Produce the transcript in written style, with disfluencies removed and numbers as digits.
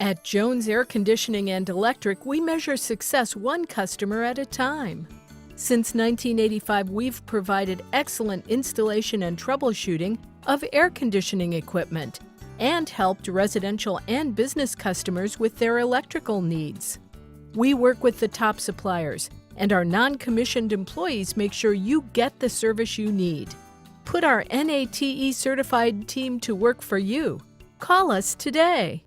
At Jones Air Conditioning and Electric, we measure success one customer at a time. Since 1985, we've provided excellent installation and troubleshooting of air conditioning equipment and helped residential and business customers with their electrical needs. We work with the top suppliers, and our non-commissioned employees make sure you get the service you need. Put our NATE certified team to work for you. Call us today.